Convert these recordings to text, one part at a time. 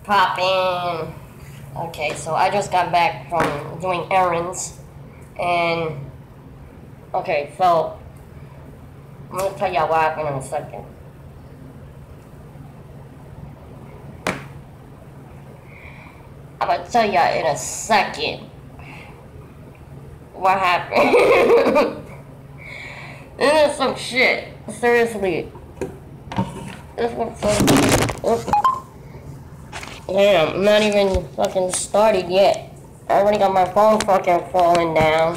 Poppin'. Okay, so I just got back from doing errands, and okay, so I'm gonna tell y'all what happened in a second. I'm gonna tell y'all in a second what happened. This is some shit. Seriously. This one's so... Damn, I'm not even fucking started yet. I already got my phone fucking falling down.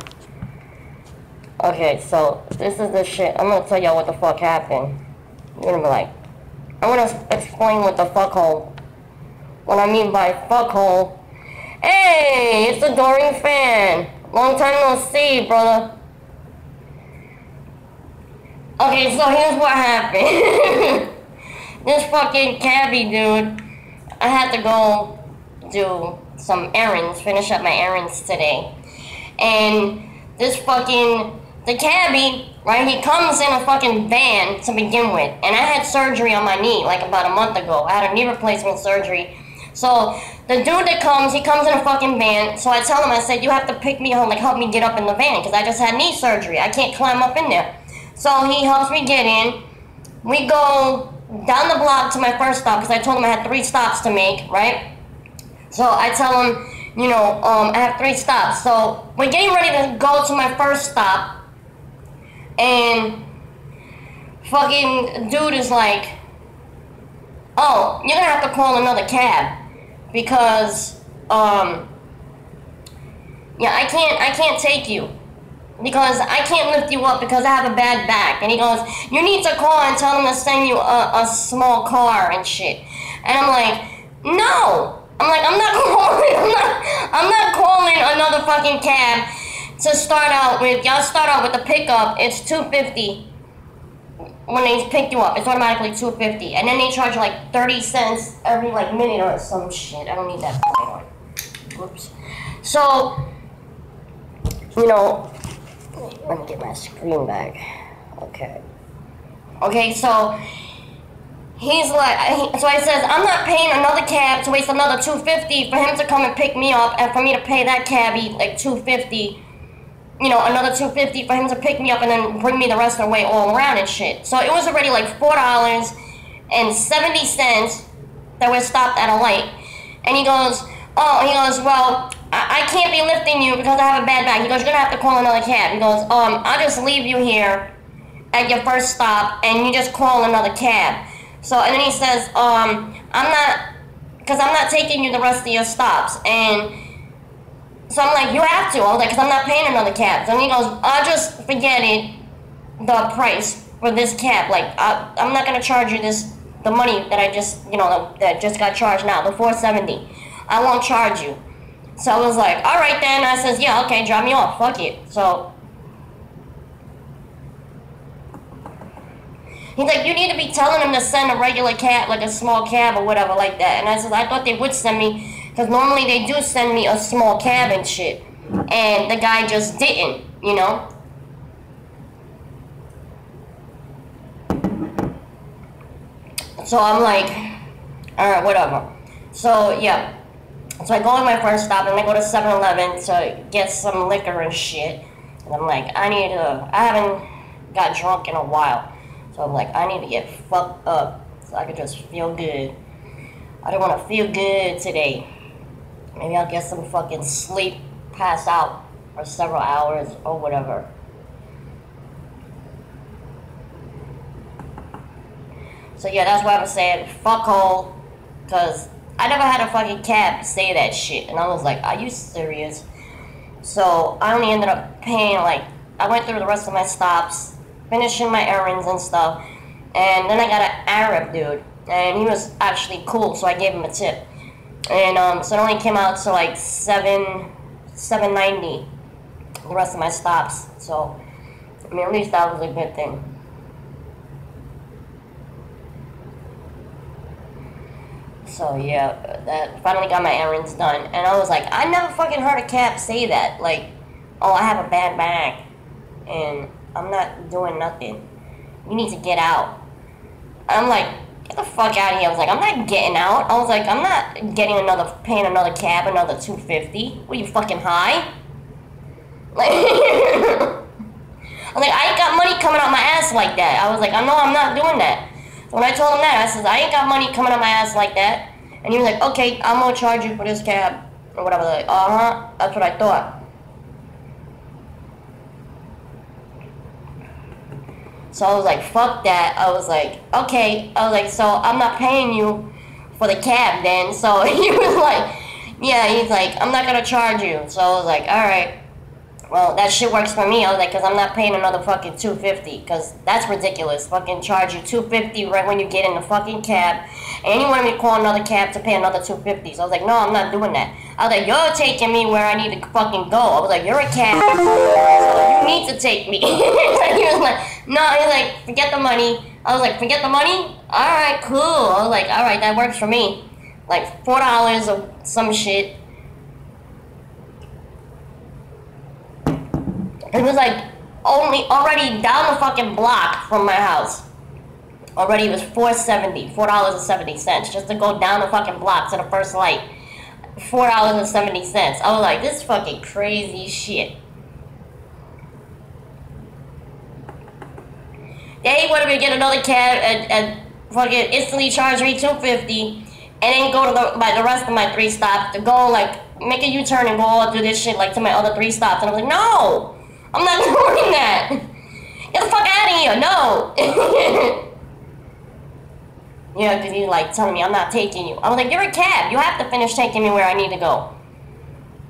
Okay, so this is the shit. I'm gonna tell y'all what the fuck happened. You're gonna be like, I'm gonna explain what the FuckHole. What I mean by FuckHole. Hey, it's the Doreen fan. Long time no see, brother. Okay, so here's what happened. This fucking cabbie dude, I had to go do some errands, finish up my errands today. And this fucking, the cabbie, right, he comes in a fucking van to begin with. And I had surgery on my knee like about a month ago. I had a knee replacement surgery. So the dude that comes, he comes in a fucking van. So I tell him, I said, you have to pick me up, like help me get up in the van, because I just had knee surgery. I can't climb up in there. So he helps me get in. We go down the block to my first stop, because I told him I had 3 stops to make, right? So I tell him, you know, I have 3 stops. So we're getting ready to go to my first stop, and fucking dude is like, oh, you're gonna have to call another cab, because, yeah, I can't take you. Because I can't lift you up because I have a bad back. And he goes, you need to call and tell them to send you a small car and shit. And I'm like, no. I'm like, I'm not calling another fucking cab to start out with. Y'all start out with the pickup. It's $2.50 when they pick you up. It's automatically $2.50. And then they charge like 30 cents every like minute or some shit. I don't need that point on. Oops. So, you know, let me get my screen back. Okay. Okay, so he's like, so I says, I'm not paying another cab to waste another $2.50 for him to come and pick me up, and for me to pay that cabbie like $2.50, you know, another $2.50 for him to pick me up and then bring me the rest of the way all around and shit. So it was already like $4.70 that we stopped at a light. And he goes, oh, he goes, well, I can't be lifting you because I have a bad back. He goes, you're going to have to call another cab. He goes, I'll just leave you here at your first stop and you just call another cab. So, and then he says, I'm not taking you the rest of your stops. And so I'm like, you have to. I was like, because I'm not paying another cab. So he goes, I'll just forget it, the price for this cab. Like, I'm not going to charge you the money that I just, you know, that just got charged now, the $4.70. I won't charge you. So I was like, all right then. I says, yeah, okay, drop me off. Fuck it. So he's like, you need to be telling them to send a regular cab, like a small cab or whatever like that. And I said, I thought they would send me, because normally they do send me a small cab and shit. And the guy just didn't, you know. So I'm like, all right, whatever. So yeah. So I go to my first stop and I go to 7-Eleven to get some liquor and shit. And I'm like, I haven't got drunk in a while. So I'm like, I need to get fucked up so I can just feel good. I don't want to feel good today. Maybe I'll get some fucking sleep, pass out for several hours or whatever. So yeah, that's why I'm saying FuckHole, because I never had a fucking cab say that shit. And I was like, are you serious? So I only ended up paying, like, I went through the rest of my stops, finishing my errands and stuff. And then I got an Arab dude. And he was actually cool, so I gave him a tip. And so it only came out to like $7.90 the rest of my stops. So, I mean, at least that was a good thing. So yeah, that finally got my errands done. And I was like, I never fucking heard a cab say that. Like, oh, I have a bad back and I'm not doing nothing. You need to get out. I'm like, Get the fuck out of here. I was like, I'm not getting out. I was like, I'm not paying another cab, another $250. What are you, fucking high? Like, I'm like, I ain't got money coming out my ass like that. I was like, I know I'm not doing that. So when I told him that, I said, I ain't got money coming out my ass like that. And he was like, okay, I'm gonna charge you for this cab. Or whatever. Like, that's what I thought. So I was like, fuck that. I was like, okay. I was like, so I'm not paying you for the cab then. So he was like, yeah, he's like, I'm not gonna charge you. So I was like, alright. Well, that shit works for me. I was like, because I'm not paying another fucking $250, because that's ridiculous. Fucking charge you $250 right when you get in the fucking cab, and you want me to call another cab to pay another $250. So I was like, no, I'm not doing that. I was like, you're taking me where I need to fucking go. I was like, you're a cab, so you need to take me. He was like, no, he's like, forget the money. I was like, forget the money? Alright, cool. I was like, alright, that works for me. Like $4 or some shit. It was like already down the fucking block from my house. Already it was $4.70 just to go down the fucking block to the first light. $4.70. I was like, this is fucking crazy shit. They wanted me to get another cab and fucking instantly charge me $250 and then go to the rest of my 3 stops to go like make a U-turn and go all do this shit like to my other 3 stops. And I was like, no! I'm not doing that. Get the fuck out of here. No. Yeah, because he's like telling me I'm not taking you. I was like, you're a cab. You have to finish taking me where I need to go.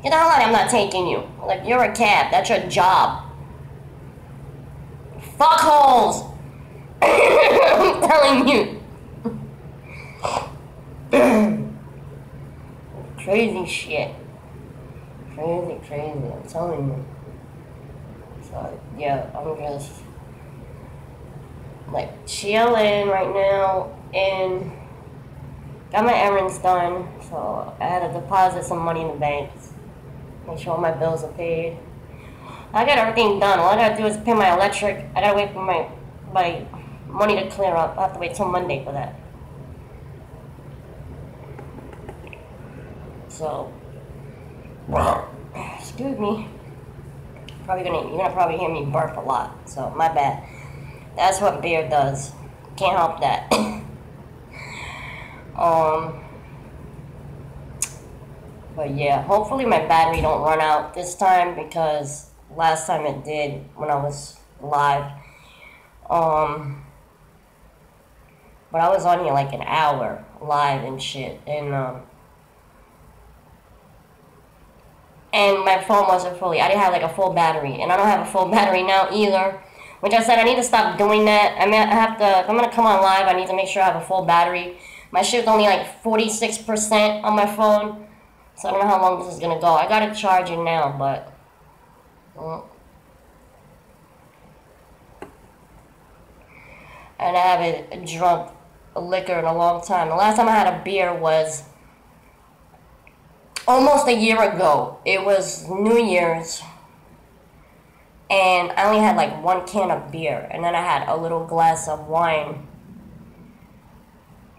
Get the hell out. I'm not taking you. I'm like, you're a cab. That's your job. FuckHoles. I'm telling you. Crazy shit. Crazy. I'm telling you. So, yeah, I'm just, like, chilling right now, and got my errands done, so I had to deposit some money in the bank, make sure all my bills are paid. I got everything done. All I gotta do is pay my electric. I gotta wait for my money to clear up. I have to wait till Monday for that. So, excuse me. You're gonna probably hear me burp a lot, so my bad. That's what beer does. Can't help that. But yeah, hopefully my battery don't run out this time, because last time it did when I was live. But I was on here like an hour live and shit, and my phone wasn't fully. I didn't have like a full battery, and I don't have a full battery now either. Which I said I need to stop doing that. I mean, if I'm gonna come on live, I need to make sure I have a full battery. My shit's only like 46% on my phone, so I don't know how long this is gonna go. I got it charging now, but and I haven't drunk liquor in a long time. The last time I had a beer was almost a year ago. It was New Year's, and I only had like 1 can of beer, and then I had a little glass of wine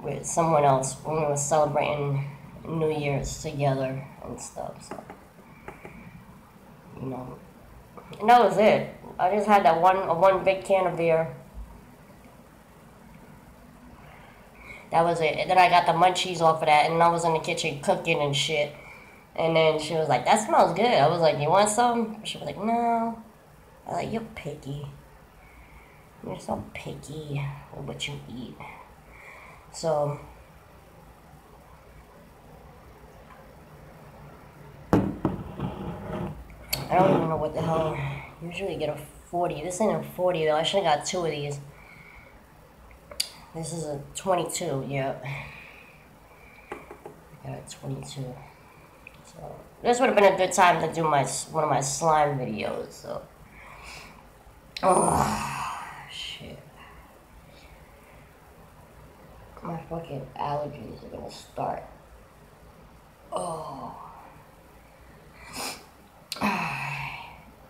with someone else when we were celebrating New Year's together and stuff. So, you know, and that was it. I just had that one big can of beer. That was it. And then I got the munchies off of that, and I was in the kitchen cooking and shit. And then she was like, that smells good. I was like, you want some? She was like, no. I was like, you're picky. You're so picky with what you eat. So, I don't even know what the hell. Usually get a 40. This ain't a 40 though. I should have got 2 of these. This is a 22, yeah. I got a 22. So, this would have been a good time to do one of my slime videos, so. Oh, shit. My fucking allergies are gonna start. Oh. Yeah,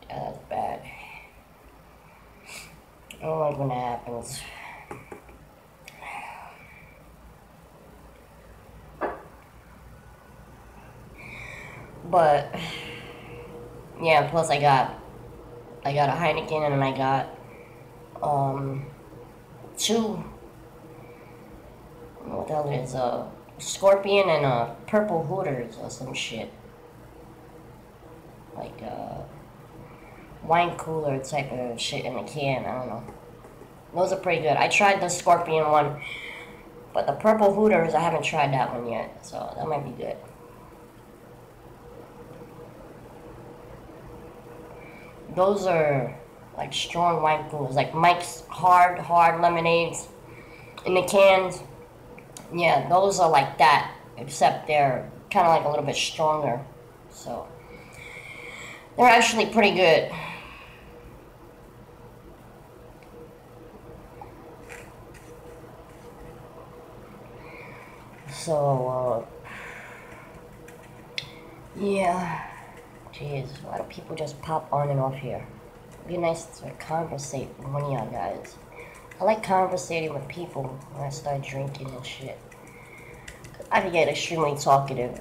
that's bad. I don't like when that happens. But yeah, plus I got a Heineken, and then I got two, what the hell is Scorpion and Purple Hooters or some shit. Like wine cooler type of shit in a can, I don't know. Those are pretty good. I tried the Scorpion one, but the Purple Hooters, I haven't tried that one yet, so that might be good. Those are like strong wine coolers, like Mike's hard lemonades in the cans. Yeah, those are like that, except they're kind of like a little bit stronger. So they're actually pretty good. So yeah. Jeez, why do people just pop on and off here? It'd be nice to conversate with one of y'all guys. I like conversating with people when I start drinking and shit. I can get extremely talkative.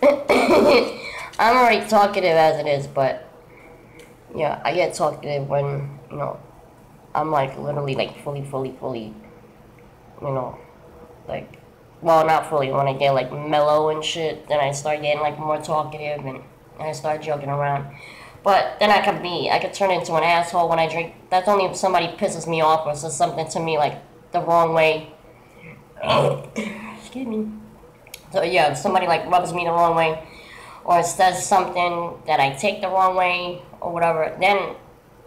I'm already talkative as it is, but yeah, I get talkative when, you know, I'm like literally like fully, you know, like, well, not fully, when I get like mellow and shit, then I start getting like more talkative and I start joking around. But then I could turn into an asshole when I drink. That's only if somebody pisses me off or says something to me like the wrong way. Excuse me. So yeah, if somebody like rubs me the wrong way or says something that I take the wrong way or whatever, then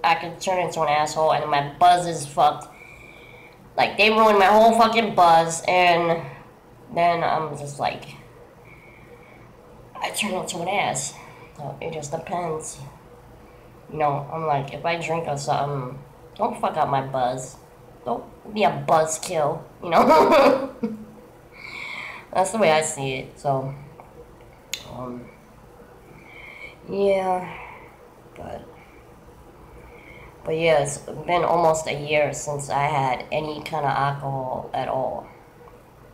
I could turn into an asshole and my buzz is fucked. Like, they ruined my whole fucking buzz, and then I'm just like, I turn into an ass. So it just depends. You know, I'm like, if I drink or something, don't fuck up my buzz. Don't be a buzzkill, you know? That's the way I see it, so, yeah, but yeah, it's been almost a year since I had any kind of alcohol at all.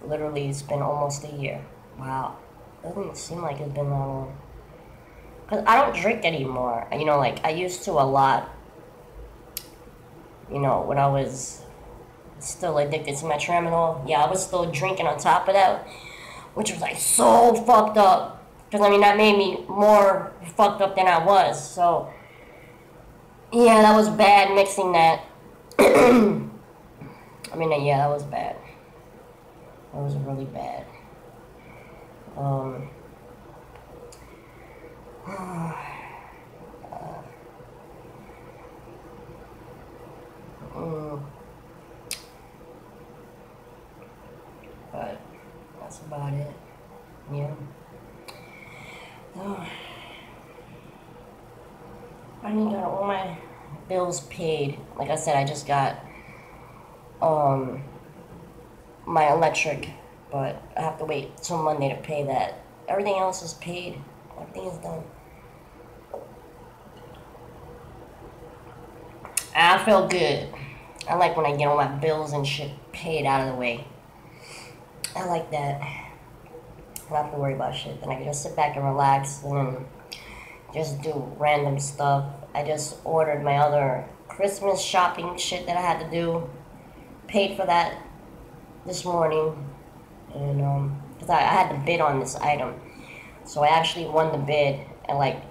Literally, it's been almost a year. Wow. Doesn't seem like it's been that long. Because I don't drink anymore. You know, like, I used to a lot. You know, when I was still addicted to my tramadol. Yeah, I was still drinking on top of that. Which was, like, so fucked up. Because, I mean, that made me more fucked up than I was. So, yeah, that was bad mixing that. I mean, yeah, that was bad. That was really bad. But that's about it. Yeah. I need to get all my bills paid. Like I said, I just got my electric, but I have to wait till Monday to pay that. Everything else is paid. Everything is done. I feel good. I like when I get all my bills and shit paid out of the way. I like that. I don't have to worry about shit. Then I can just sit back and relax and then just do random stuff. I just ordered my other Christmas shopping shit that I had to do. Paid for that this morning. And, because I had to bid on this item. So I actually won the bid. And like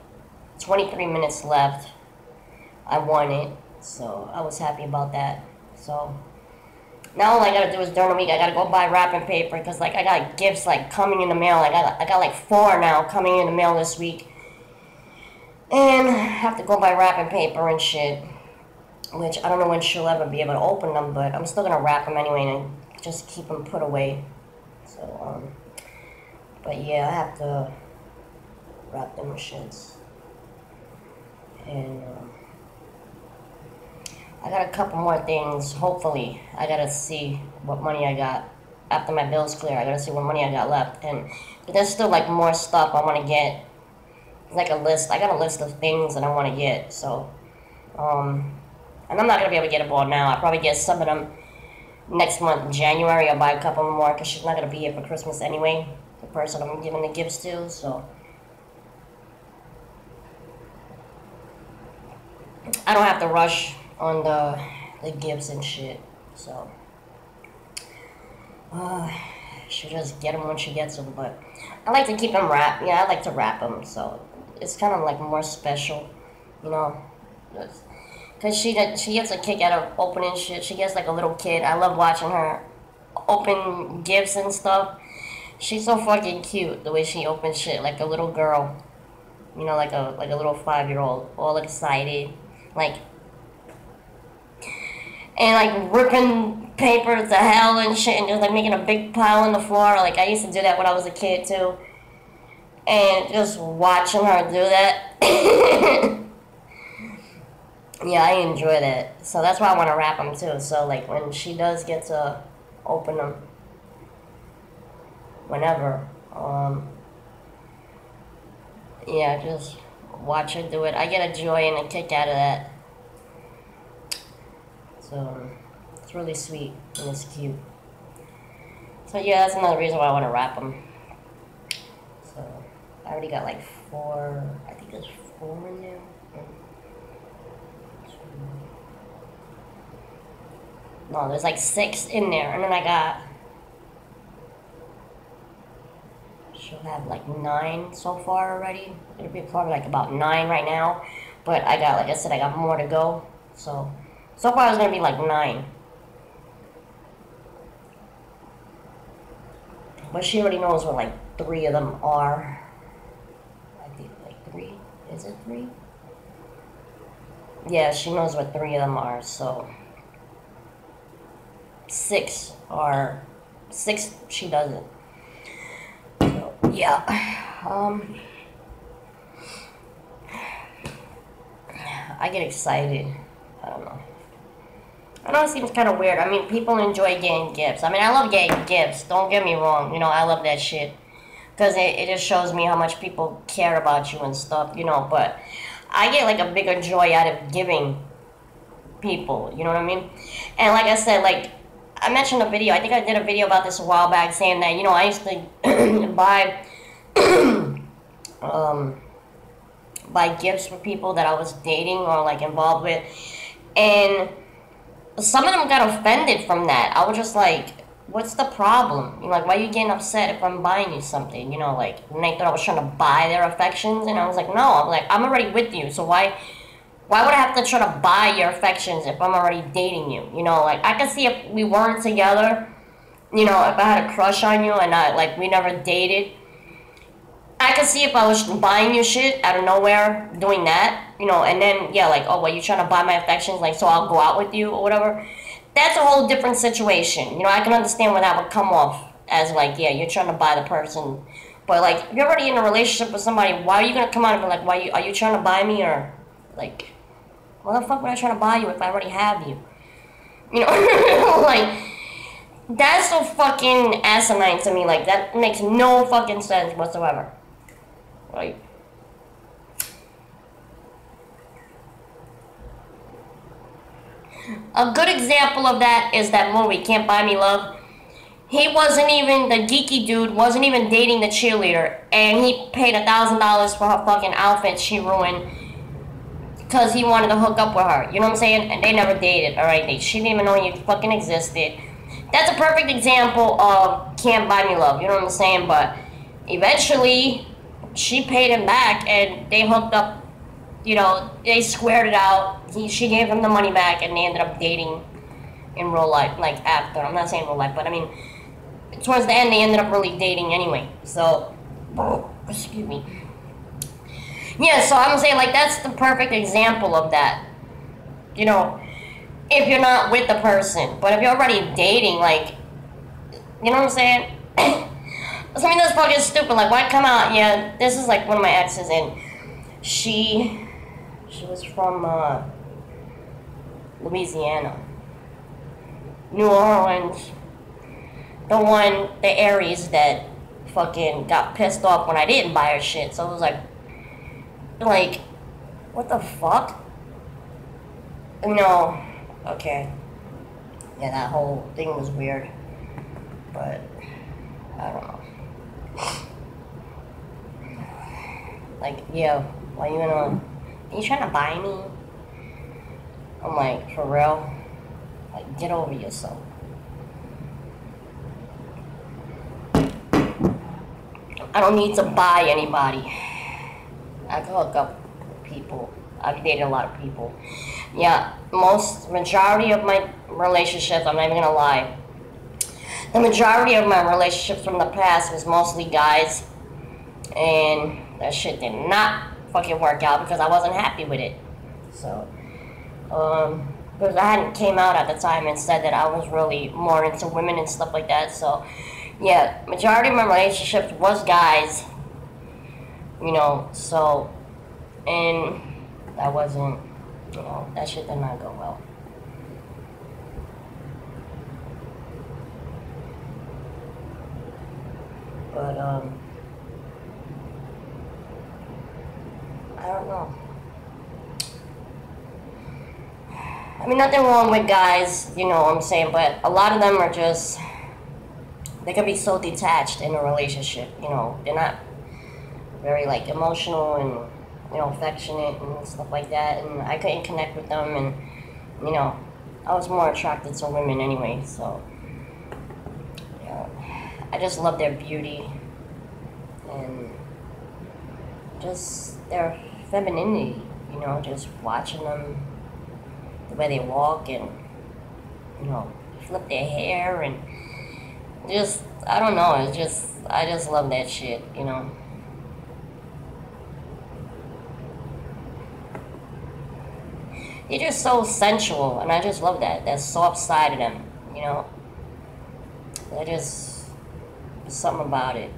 23 minutes left, I won it. So I was happy about that. So now all I gotta do is during the week I gotta go buy wrapping paper because like I got gifts like coming in the mail. I got like 4 now coming in the mail this week, and I have to go buy wrapping paper and shit. Which I don't know when she'll ever be able to open them, but I'm still gonna wrap them anyway and just keep them put away. So but yeah, I have to wrap them shits. And I got a couple more things, hopefully. I gotta see what money I got. After my bills clear, I gotta see what money I got left. But there's still like more stuff I wanna get. Like a list. I got a list of things that I wanna get, so. And I'm not gonna be able to get them all now. I'll probably get some of them next month in January. I'll buy a couple more because she's not gonna be here for Christmas anyway. the person I'm giving the gifts to, so I don't have to rush on the gifts and shit. So she'll just get them when she gets them. But I like to keep them wrapped. Yeah, I like to wrap them, so it's kind of like more special, you know. Cause she gets a kick out of opening shit. She gets like a little kid. I love watching her open gifts and stuff. She's so fucking cute the way she opens shit, like a little girl. You know, like a little 5-year-old, all excited, like, and like ripping paper to hell and shit, and just like making a big pile on the floor. Like I used to do that when I was a kid too, and just watching her do that. Yeah, I enjoy that. So that's why I want to wrap them too. So like when she does get to open them, whenever, yeah, just watch her do it. I get a joy and a kick out of that. So it's really sweet and it's cute. So yeah, that's another reason why I want to wrap them. So I already got like 4. I think there's 4 in there. No, there's like 6 in there, and then I got, she'll have like 9 so far already. It'll be probably like about 9 right now, but I got, like I said, I got more to go. So far it's gonna be like 9. But she already knows what like 3 of them are. I think like 3. Is it 3? Yeah, she knows what 3 of them are. So 6 she doesn't. So yeah. I get excited. I don't know. I know it seems kind of weird. I mean, people enjoy getting gifts. I mean, I love getting gifts. Don't get me wrong. You know, I love that shit. Because it just shows me how much people care about you and stuff, you know. But I get, like, a bigger joy out of giving people. You know what I mean? And like I said, like, I mentioned a video. I think I did a video about this a while back saying that, you know, I used to buy... buy gifts for people that I was dating or, like, involved with. And some of them got offended from that. I was just like, what's the problem? You know, like, why are you getting upset if I'm buying you something? You know, like, and they thought I was trying to buy their affections, and I was like, no, I'm like, I'm already with you, so why would I have to try to buy your affections if I'm already dating you? You know, like, I could see if we weren't together, you know, if I had a crush on you and we never dated, I could see if I was buying you shit out of nowhere, doing that, you know, and then, yeah, like, oh, well, you trying to buy my affections, like, so I'll go out with you or whatever. That's a whole different situation. You know, I can understand where that would come off as, like, yeah, you're trying to buy the person. But, like, if you're already in a relationship with somebody, why are you going to come out and be like, are you trying to buy me? Or, like, what the fuck would I try to buy you if I already have you? You know, like, that's so fucking asinine to me. Like, that makes no fucking sense whatsoever. Like, a good example of that is that movie, Can't Buy Me Love. He wasn't even, the geeky dude wasn't even dating the cheerleader, and he paid $1,000 for her fucking outfit she ruined because he wanted to hook up with her. You know what I'm saying? And they never dated, alright? She didn't even know you fucking existed. That's a perfect example of Can't Buy Me Love, you know what I'm saying? But eventually, she paid him back, and they hooked up, you know, they squared it out. She gave him the money back, and they ended up dating in real life, like, after. I'm not saying real life, but I mean, towards the end, they ended up really dating anyway. So, excuse me. Yeah, so I'm saying, like, that's the perfect example of that. You know, if you're not with the person. But if you're already dating, like, you know what I'm saying? I mean, that's fucking stupid. Like, why come out? Yeah, this is, like, one of my exes, and she was from, Louisiana. New Orleans. The Aries that fucking got pissed off when I didn't buy her shit. So it was like, what the fuck? No. Okay. Yeah, that whole thing was weird. But, I don't know. Like, yeah, why you gonna, are you trying to buy me? I'm like, for real? Like, get over yourself. I don't need to buy anybody. I can hook up with people. I've dated a lot of people. Yeah, majority of my relationships, I'm not even gonna lie. The majority of my relationships from the past was mostly guys. And that shit did not fucking work out because I wasn't happy with it. So, because I hadn't came out at the time and said that I was really more into women and stuff like that. So, yeah, majority of my relationships was guys. You know, so, and that wasn't, you know, that shit did not go well. But, I don't know. I mean, nothing wrong with guys, you know what I'm saying, but a lot of them are just, they can be so detached in a relationship, you know, they're not very, like, emotional and, you know, affectionate and stuff like that, and I couldn't connect with them, and, you know, I was more attracted to women anyway, so, yeah, I just love their beauty, and just their femininity, you know, just watching them, the way they walk, and, you know, flip their hair, and just, I don't know, it's just, I just love that shit, you know. They're just so sensual, and I just love that soft side of them, you know. They're just, there's something about it.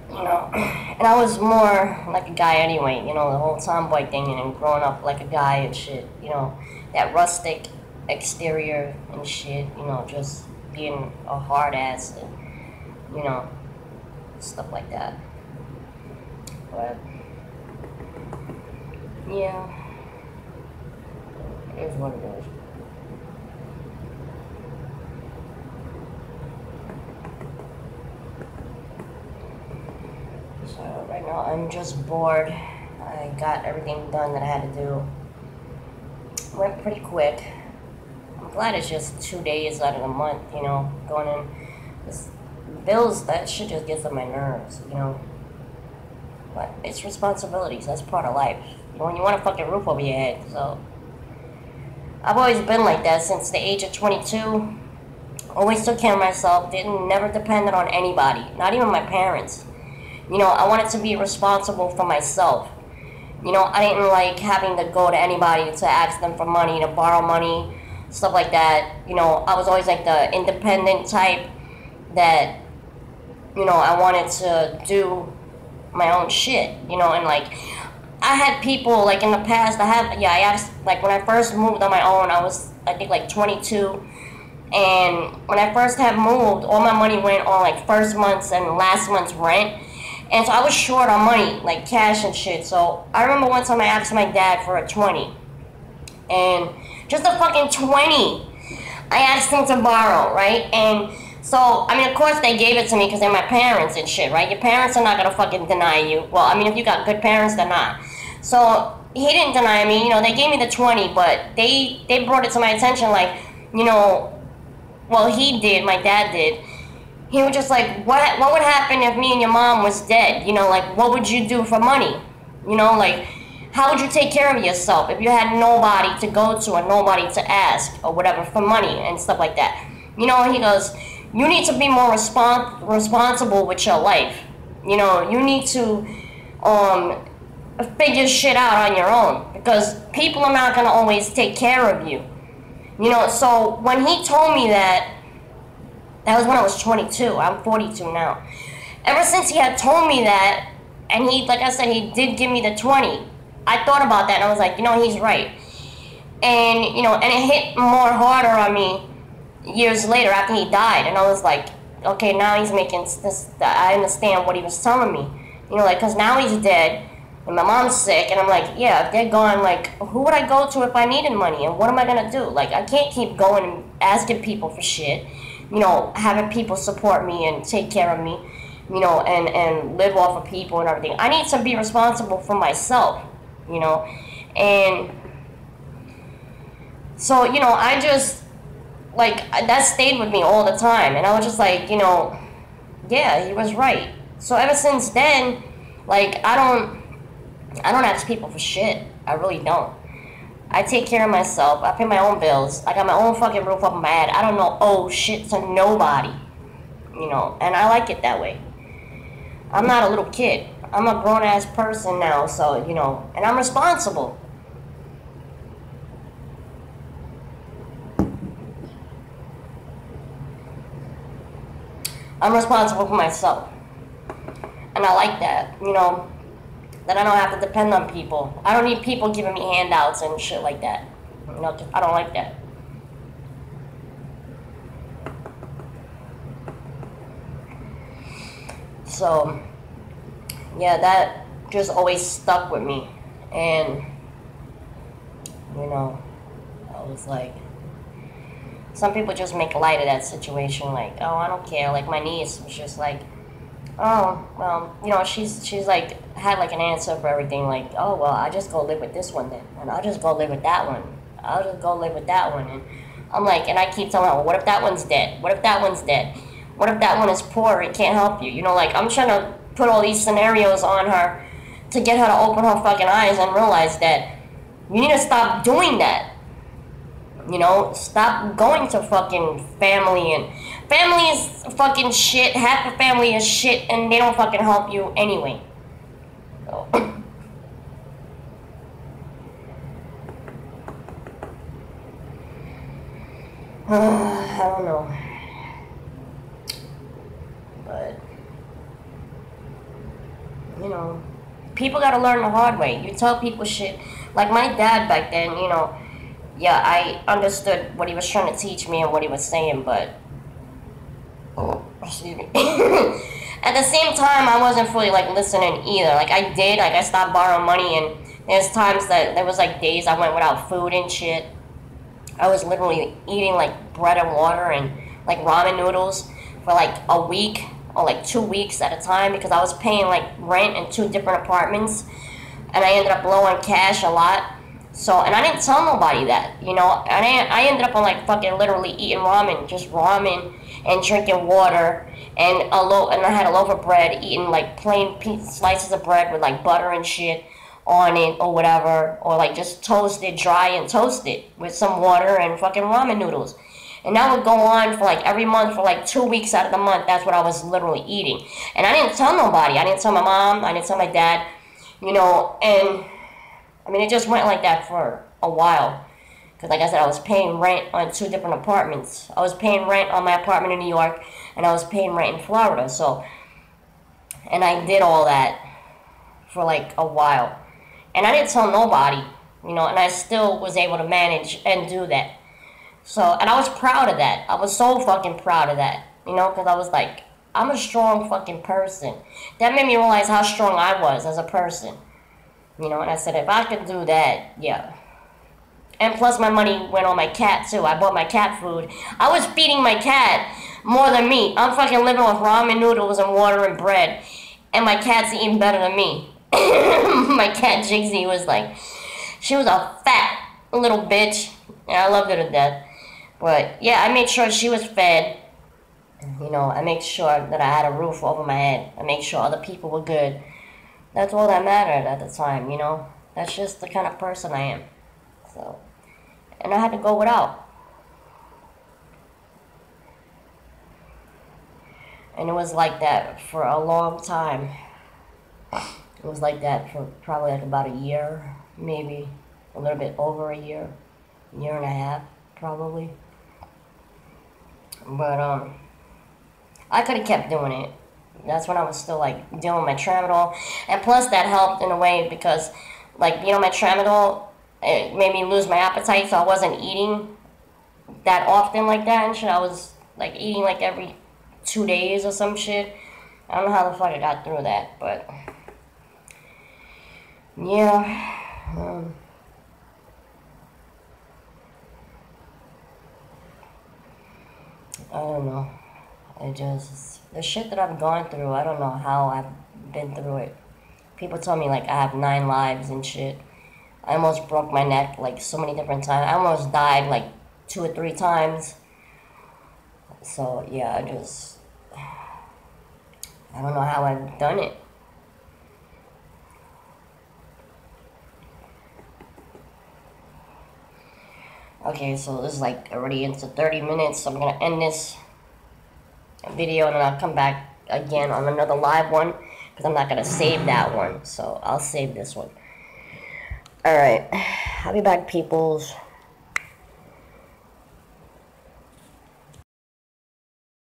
You know, and I was more like a guy anyway, you know, the whole tomboy thing and growing up like a guy and shit, you know, that rustic exterior and shit, you know, just being a hard ass and, you know, stuff like that. But, yeah, it is what it is. So right now I'm just bored. I got everything done that I had to do. Went pretty quick. I'm glad it's just 2 days out of the month, you know, going in. This bills, that shit just gets on my nerves, you know. But it's responsibilities, that's part of life. You know, when you want a fucking roof over your head, so. I've always been like that since the age of 22. Always took care of myself, never depended on anybody, not even my parents. You know, I wanted to be responsible for myself. You know, I didn't like having to go to anybody to ask them for money, to borrow money, stuff like that. You know, I was always like the independent type that, you know, I wanted to do my own shit, you know, and like, I had people, like in the past, I asked, like when I first moved on my own, I was, I think like 22, and when I first had moved, all my money went on like first month's and last month's rent, and so I was short on money, like cash and shit, so I remember one time I asked my dad for a 20, and just a fucking 20, I asked him to borrow, right, and so, I mean, of course they gave it to me because they're my parents and shit, right? Your parents are not going to fucking deny you. Well, I mean, if you got good parents, they're not. So, he didn't deny me, you know, they gave me the 20, but they brought it to my attention, like, you know, well, he did, my dad did. He was just like, what would happen if me and your mom was dead? You know, like, what would you do for money? You know, like, how would you take care of yourself if you had nobody to go to or nobody to ask or whatever for money and stuff like that? You know, he goes, you need to be more responsible with your life. You know, you need to figure shit out on your own because people are not going to always take care of you. You know, so when he told me that was when I was 22. I'm 42 now. Ever since he had told me that, and he, like I said, he did give me the 20, I thought about that and I was like, you know, he's right. And, you know, and it hit more harder on me years later after he died, and I was like, okay, now he's making this, I understand what he was telling me, you know, like, because now he's dead, and my mom's sick, and I'm like, yeah, if they're gone, like, who would I go to if I needed money, and what am I going to do? Like, I can't keep going and asking people for shit, you know, having people support me and take care of me, you know, and live off of people and everything. I need to be responsible for myself, you know, and so, you know, I just, like, that stayed with me all the time, and I was just like, you know, yeah, he was right. So ever since then, like, I don't ask people for shit. I really don't. I take care of myself. I pay my own bills. I got my own fucking roof over my head. I don't know shit to nobody, you know, and I like it that way. I'm not a little kid. I'm a grown-ass person now, so, you know, and I'm responsible. I'm responsible for myself. And I like that, you know, that I don't have to depend on people. I don't need people giving me handouts and shit like that. You know, I don't like that. So, yeah, that just always stuck with me. And, you know, I was like, some people just make light of that situation, like, oh, I don't care. Like, my niece was just like, oh, well, you know, she's like, had like an answer for everything, like, oh, well, I just go live with this one then, and I'll just go live with that one. I'll just go live with that one. And I'm like, and I keep telling her, well, what if that one's dead? What if that one's dead? What if that one is poor and can't help you? You know, like, I'm trying to put all these scenarios on her to get her to open her fucking eyes and realize that you need to stop doing that. You know, stop going to fucking family, and family is fucking shit. Half the family is shit, and they don't fucking help you anyway. So. I don't know. But, you know, people gotta learn the hard way. You tell people shit. Like my dad back then, you know, yeah, I understood what he was trying to teach me and what he was saying, but excuse me. At the same time, I wasn't fully like listening either. Like I did, like I stopped borrowing money, and there's times that there was like days I went without food and shit. I was literally eating like bread and water and like ramen noodles for like a week or like 2 weeks at a time, because I was paying like rent in 2 different apartments, and I ended up low on cash a lot. So, and I didn't tell nobody that, you know, and I ended up on like fucking literally eating ramen, just ramen and drinking water, and I had a loaf of bread, eating like plain slices of bread with like butter and shit on it or whatever, or like just toasted, dry and toasted with some water and fucking ramen noodles. And that would go on for like every month for like 2 weeks out of the month. That's what I was literally eating. And I didn't tell nobody. I didn't tell my mom. I didn't tell my dad, you know, and I mean, it just went like that for a while. Because like I said, I was paying rent on 2 different apartments. I was paying rent on my apartment in New York, and I was paying rent in Florida. So, and I did all that for like a while. And I didn't tell nobody, you know, and I still was able to manage and do that. So, and I was proud of that. I was so fucking proud of that, you know, because I was like, I'm a strong fucking person. That made me realize how strong I was as a person. You know, and I said, if I could do that, yeah. And plus my money went on my cat, too. I bought my cat food. I was feeding my cat more than me. I'm fucking living with ramen noodles and water and bread. And my cat's eating better than me. My cat, Jigsy, was like, she was a fat little bitch. And I loved her to death. But, yeah, I made sure she was fed. You know, I made sure that I had a roof over my head. I made sure other people were good. That's all that mattered at the time, you know. That's just the kind of person I am. So, and I had to go without. And it was like that for a long time. It was like that for probably like about a year, maybe a little bit over a year and a half, probably. But, I could have kept doing it. That's when I was still, like, dealing with my tramadol. And plus, that helped in a way because, like, you know, my tramadol, it made me lose my appetite, so I wasn't eating that often like that and shit. I was, like, eating, like, every 2 days or some shit. I don't know how the fuck I got through that, but, yeah. I don't know. It just, the shit that I've gone through, I don't know how I've been through it. People tell me, like, I have 9 lives and shit. I almost broke my neck, like, so many different times. I almost died, like, 2 or 3 times. So, yeah, I don't know how I've done it. Okay, so this is, like, already into 30 minutes. So I'm gonna end this video and then I'll come back again on another live one. Because I'm not gonna save that one. So I'll save this one. Alright. I'll be back, peoples.